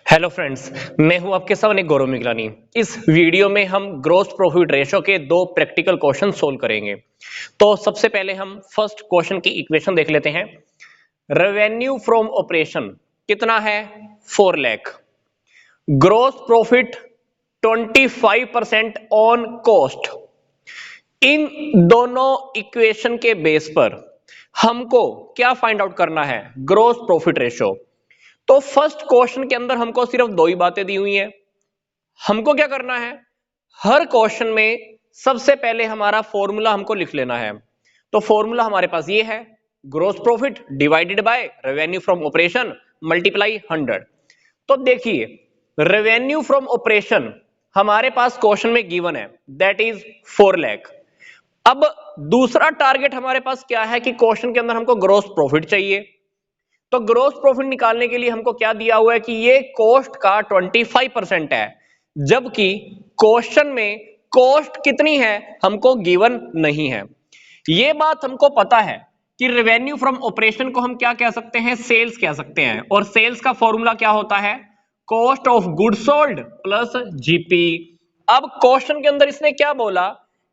Hello friends, मैं हूं आपके सामने गौरव मिगलानी। इस वीडियो में हम ग्रॉस प्रॉफिट रेशो के दो प्रैक्टिकल क्वेश्चन सोल्व करेंगे। तो सबसे पहले हम फर्स्ट क्वेश्चन की इक्वेशन देख लेते हैं। रेवेन्यू फ्रॉम ऑपरेशन कितना है? 4 lakh. Gross profit 25% on cost. इन दोनों इक्वेशन के बेस पर हमको क्या फाइंड आउट करना है? Gross profit ratio. तो फर्स्ट क्वेश्चन के अंदर हमको सिर्फ दो ही बातें दी हुई हैं। हमको क्या करना है? हर क्वेश्चन में सबसे पहले हमारा फॉर्मूला हमको लिख लेना है। तो फॉर्मूला हमारे पास ये है, gross profit divided by revenue from operation multiply 100। तो देखिए, रेवेन्यू फ्रॉम ऑपरेशन हमारे पास क्वेश्चन में गिवन है, दैट इज 4 लाख। अब दूसरा टारगेट हमारे पास क्या है कि क्वेश्चन के अंदर हमको ग्रॉस प्रॉफिट चाहिए। तो ग्रॉस प्रॉफिट निकालने के लिए हमको क्या दिया हुआ है कि ये कॉस्ट का 25% है, जबकि क्वेश्चन में कॉस्ट कितनी है हमको गिवन नहीं है। ये बात हमको पता है कि रेवेन्यू फ्रॉम ऑपरेशन को हम क्या कह सकते हैं? सेल्स कह सकते हैं। और सेल्स का फॉर्मूला क्या होता है? Cost of goods sold plus GP. अब क्वेश्चन के अंदर इसने क्या बोला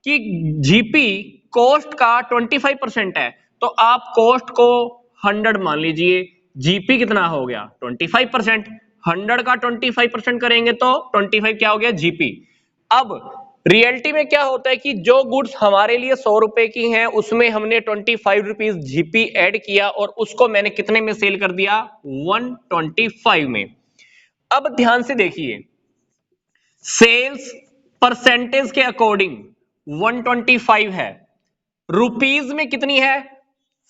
कि जीपी कॉस्ट का 25% है, तो आप कॉस्ट को 100 मान लीजिए। जीपी कितना हो गया? 25%। 100 का 25% करेंगे तो 25 क्या हो गया? जीपी। अब रियलिटी में क्या होता है कि जो गुड्स हमारे लिए 100 रुपए की हैं, उसमें हमने 25 रुपीज जीपी ऐड किया और उसको मैंने कितने में सेल कर दिया? 125 में। अब ध्यान से देखिए, सेल्स परसेंटेज के अकॉर्डिंग 125 है, रुपीज में कितनी है?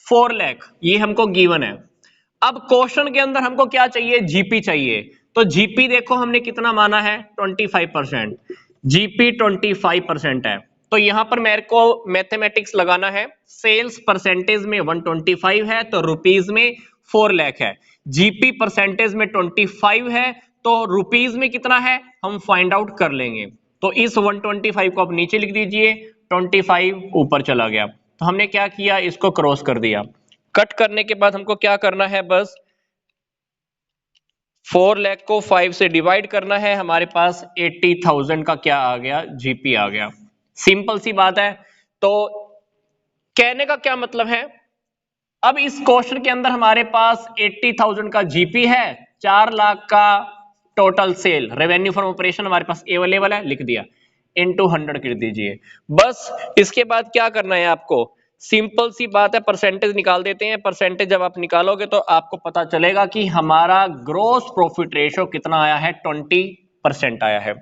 4 लाख। ये हमको गिवन है। अब क्वेश्चन के अंदर हमको क्या चाहिए? जीपी चाहिए। तो जीपी देखो हमने कितना माना है? 25%। जीपी 25% है, तो यहां पर मेरे को मैथमेटिक्स लगाना है। सेल्स परसेंटेज में 125 है, तो रुपीज में 4 लाख है। जीपी परसेंटेज में 25 है, तो रुपीज में कितना है हम फाइंड आउट कर लेंगे। तो इस 125 को आप नीचे लिख दीजिए, 25 ऊपर चला गया। तो हमने क्या किया? इसको क्रॉस कर दिया। कट करने के बाद हमको क्या करना है? बस 4 लाख को 5 से डिवाइड करना है। हमारे पास 80,000 का क्या आ गया? जीपी आ गया। सिंपल सी बात है। तो कहने का क्या मतलब है, अब इस क्वेश्चन के अंदर हमारे पास 80,000 का जीपी है, 4 लाख का total sale revenue from operation हमारे पास अवेलेबल है, लिख दिया। इनटू 100 कर दीजिए। बस इसके बाद क्या करना है आपको? सिंपल सी बात है, परसेंटेज निकाल देते हैं। परसेंटेज जब आप निकालोगे तो आपको पता चलेगा कि हमारा ग्रॉस प्रॉफिट रेशो कितना आया है? 20% आया है।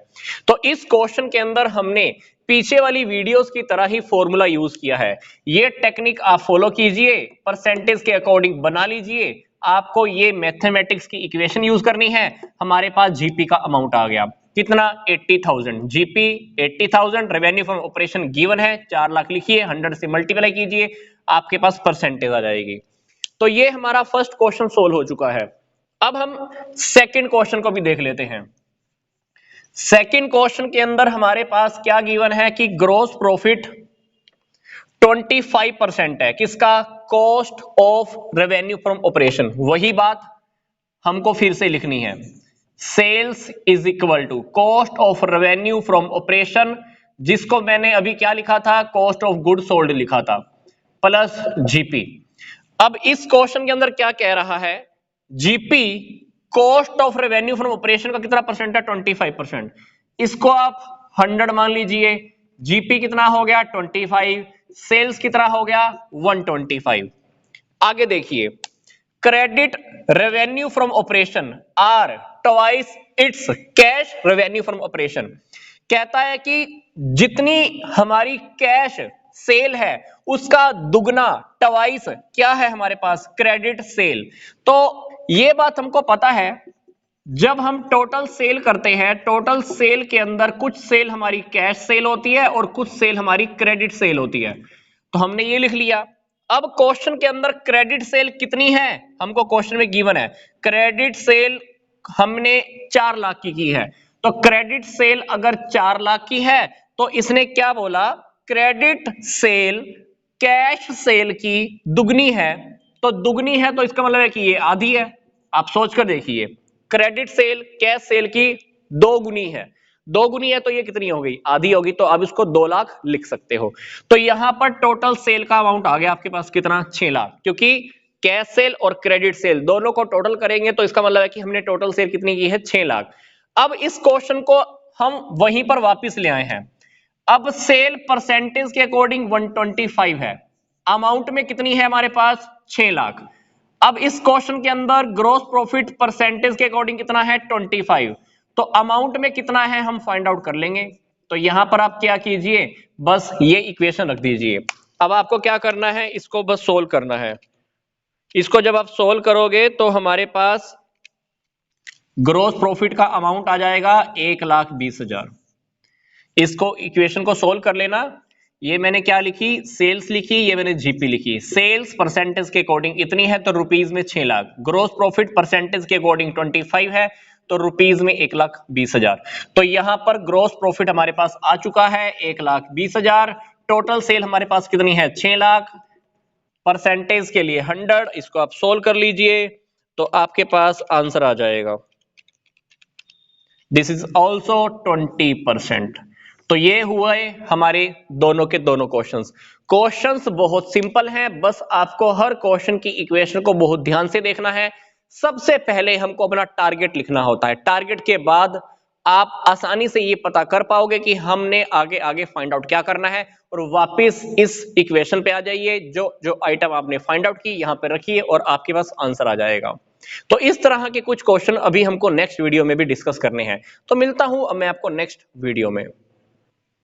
तो इस क्वेश्चन के अंदर हमने पीछे वाली वीडियोस की तरह ही फॉर्मूला यूज किया है। ये टेक्निक आप फॉलो कीजिए, परसेंटेज के अकॉर्डिंग बना लीजिए। आपको ये मैथमेटिक्स की इक्वेशन यूज करनी है। हमारे पास जीपी का अमाउंट आ गया कितना? 80,000। GP 80,000, revenue from operation given है 4 लाख, लिखिए 100 से मल्टीप्लाई कीजिए, आपके पास परसेंटेज आ जाएगी। तो ये हमारा फर्स्ट क्वेश्चन सोल्व हो चुका है। अब हम सेकंड क्वेश्चन को भी देख लेते हैं। सेकंड क्वेश्चन के अंदर हमारे पास क्या गिवन है कि ग्रॉस प्रॉफिट 25% है, किसका? Cost of revenue from operation. वही बात हमको फिर से लिखनी है। Sales is equal to cost of revenue from operation, जिसको मैंने अभी क्या लिखा था? कॉस्ट ऑफ गुड सोल्ड लिखा था, प्लस जीपी। अब इस क्वेश्चन के अंदर क्या कह रहा है? GP cost of revenue from operation का कितना परसेंट है? 25%। इसको आप 100 मान लीजिए। जीपी कितना हो गया? 25। सेल्स कितना हो गया? 125। आगे देखिए, credit revenue from operation are twice its cash revenue from operation. कहता है कि जितनी हमारी कैश सेल है उसका दुगना, ट्वाइस क्या है हमारे पास? Credit sale. तो ये बात हमको पता है, जब हम टोटल सेल करते हैं, टोटल सेल के अंदर कुछ सेल हमारी कैश सेल होती है और कुछ सेल हमारी क्रेडिट सेल होती है। तो हमने ये लिख लिया। अब क्वेश्चन के अंदर क्रेडिट सेल कितनी है हमको क्वेश्चन में गिवन है। क्रेडिट सेल हमने 4 लाख की है। तो क्रेडिट सेल अगर 4 लाख की है तो इसने क्या बोला? क्रेडिट सेल कैश सेल की दुगनी है। तो दुगनी है तो इसका मतलब है कि ये आधी है। आप सोच कर देखिए, क्रेडिट सेल कैश सेल की 2 गुनी है, 2 गुनी है तो ये कितनी हो गई, आधी होगी, तो अब इसको 2 लाख लिख सकते हो। तो यहां पर टोटल सेल का अमाउंट आ गया आपके पास कितना, 6 लाख, क्योंकि कैश सेल और क्रेडिट सेल दोनों को टोटल करेंगे तो इसका मतलब है कि हमने टोटल सेल कितनी की है, 6 लाख। अब इस क्वेश्चन को हम वहीं पर वापस ले आए हैं। अब सेल परसेंटेज के अकॉर्डिंग 125 है, अमाउंट में कितनी है हमारे पास, 6 लाख। अब इस क्वेश्चन के अंदर ग्रॉस प्रॉफिट परसेंटेज के अकॉर्डिंग कितना है, 25, तो अमाउंट में कितना है हम फाइंड आउट कर लेंगे। तो यहां पर आप क्या कीजिए, बस ये इक्वेशन रख दीजिए। अब आपको क्या करना है, इसको बस सोल्व करना है। इसको जब आप सोल्व करोगे तो हमारे पास ग्रॉस प्रॉफिट का अमाउंट आ जाएगा 1,20,000। इसको इक्वेशन को सोल्व कर लेना। ये मैंने क्या लिखी, सेल्स लिखी, ये मैंने जीपी लिखी। सेल्स परसेंटेज के अकॉर्डिंग इतनी है तो रुपीज में 6 लाख, ग्रॉस प्रॉफिट परसेंटेज के अकॉर्डिंग 25 है तो रुपीज में 1,20,000। तो यहां पर ग्रॉस प्रॉफिट हमारे पास आ चुका है 1,20,000। टोटल सेल हमारे पास कितनी है, 6 लाख। परसेंटेज के लिए 100, इसको आप सोल्व कर लीजिए तो आपके पास आंसर आ जाएगा, दिस इज ऑल्सो 20%। तो ये हुए हमारे दोनों के दोनों क्वेश्चंस। क्वेश्चंस बहुत सिंपल हैं, बस आपको हर क्वेश्चन की इक्वेशन को बहुत ध्यान से देखना है। सबसे पहले हमको अपना टारगेट लिखना होता है, टारगेट के बाद आप आसानी से ये पता कर पाओगे कि हमने आगे आगे फाइंड आउट क्या करना है, और वापस इस इक्वेशन पे आ जाइए, जो जो आइटम आपने फाइंड आउट की यहां पे रखिए और आपके पास आंसर आ जाएगा। तो इस तरह के कुछ क्वेश्चन अभी हमको नेक्स्ट वीडियो में भी डिस्कस करने हैं। तो मिलता हूं अब मैं आपको नेक्स्ट वीडियो में।